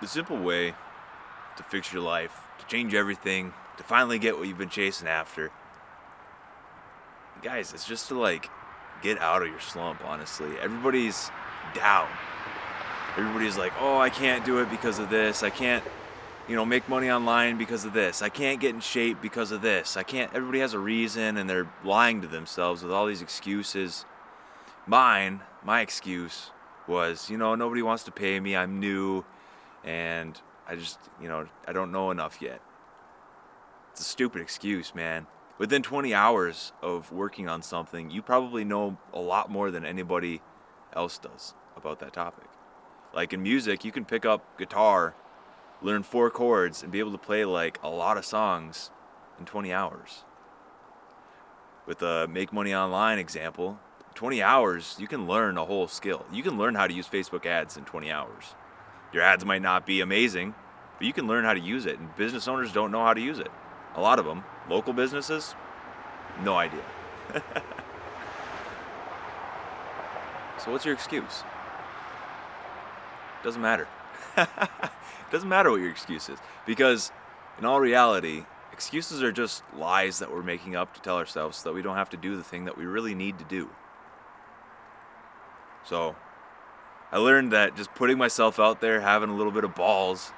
The simple way to fix your life, to change everything, to finally get what you've been chasing after, guys, it's just to get out of your slump, honestly. Everybody's down. Everybody's like, oh, I can't do it because of this. I can't, make money online because of this. I can't get in shape because of this. I can't. Everybody has a reason, and they're lying to themselves with all these excuses. My excuse was, nobody wants to pay me. I'm new, and I just, I don't know enough yet. It's a stupid excuse, man. Within 20 hours of working on something, you probably know a lot more than anybody else does about that topic. Like in music, you can pick up guitar, learn 4 chords, and be able to play a lot of songs in 20 hours. With a Make Money Online example, 20 hours, you can learn a whole skill. You can learn how to use Facebook ads in 20 hours. Your ads might not be amazing, but you can learn how to use it, and business owners don't know how to use it. A lot of them, local businesses, no idea. So what's your excuse? Doesn't matter. Doesn't matter what your excuse is, because in all reality, excuses are just lies that we're making up to tell ourselves so that we don't have to do the thing that we really need to do. So I learned that just putting myself out there, having a little bit of balls,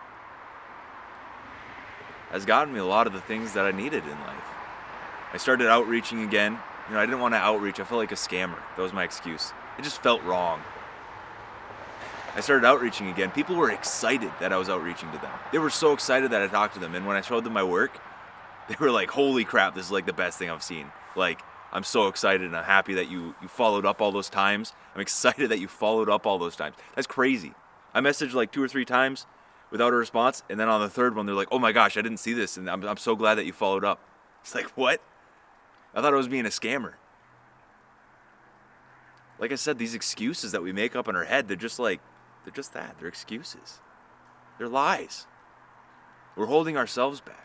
has gotten me a lot of the things that I needed in life. I started outreaching again. I didn't want to outreach. I felt like a scammer. That was my excuse. It just felt wrong. I started outreaching again. People were excited that I was outreaching to them. They were so excited that I talked to them. And when I showed them my work, they were like, holy crap, this is the best thing I've seen. I'm so excited, and I'm happy that you followed up all those times. I'm excited that you followed up all those times. That's crazy. I messaged 2 or 3 times without a response, and then on the third one, they're like, oh my gosh, I didn't see this, and I'm so glad that you followed up. It's like, what? I thought I was being a scammer. Like I said, these excuses that we make up in our head, they're just that. They're excuses. They're lies. We're holding ourselves back.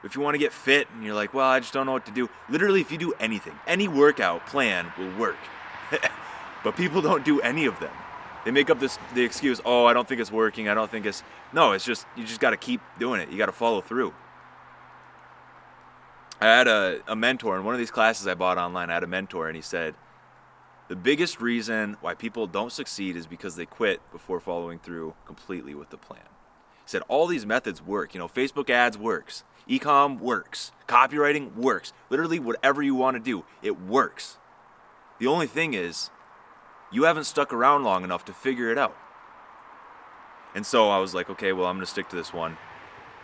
If you want to get fit and you're like, well, I just don't know what to do. Literally, if you do anything, any workout plan will work. But people don't do any of them. They make up the excuse, oh, I don't think it's working. I don't think it's... No, it's just, you just got to keep doing it. You got to follow through. I had a mentor in one of these classes I bought online. I had a mentor, and he said, the biggest reason why people don't succeed is because they quit before following through completely with the plan. He said all these methods work. Facebook ads works. E-com works. Copywriting works. Literally whatever you want to do, it works. The only thing is, you haven't stuck around long enough to figure it out. And so I was like, okay, well, I'm going to stick to this one.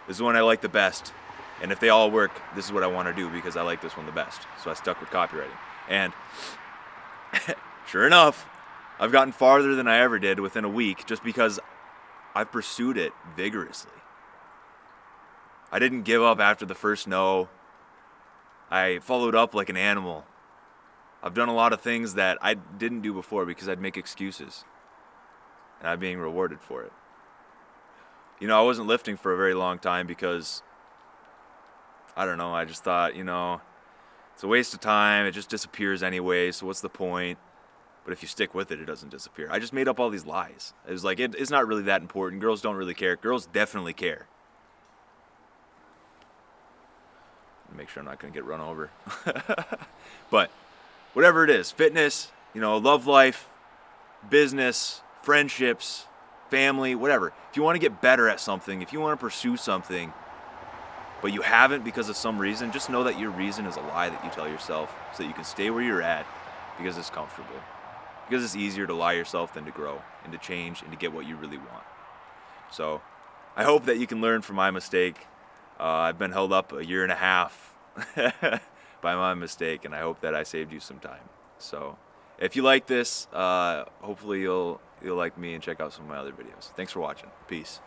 This is the one I like the best. And if they all work, this is what I want to do because I like this one the best. So I stuck with copywriting. And sure enough, I've gotten farther than I ever did within a week just because I've pursued it vigorously. I didn't give up after the first no. I followed up like an animal. I've done a lot of things that I didn't do before because I'd make excuses. And I'm being rewarded for it. I wasn't lifting for a very long time because, I don't know, I just thought, it's a waste of time. It just disappears anyway, so what's the point? But if you stick with it, it doesn't disappear. I just made up all these lies. It was like, it's not really that important. Girls don't really care. Girls definitely care. Make sure I'm not going to get run over. But whatever it is, fitness, love life, business, friendships, family, whatever. If you want to get better at something, if you want to pursue something, but you haven't because of some reason, just know that your reason is a lie that you tell yourself so that you can stay where you're at because it's comfortable. Because it's easier to lie yourself than to grow and to change and to get what you really want. So I hope that you can learn from my mistake. I've been held up 1.5 years by my mistake, and I hope that I saved you some time. So if you like this, hopefully you'll like me and check out some of my other videos. Thanks for watching. Peace.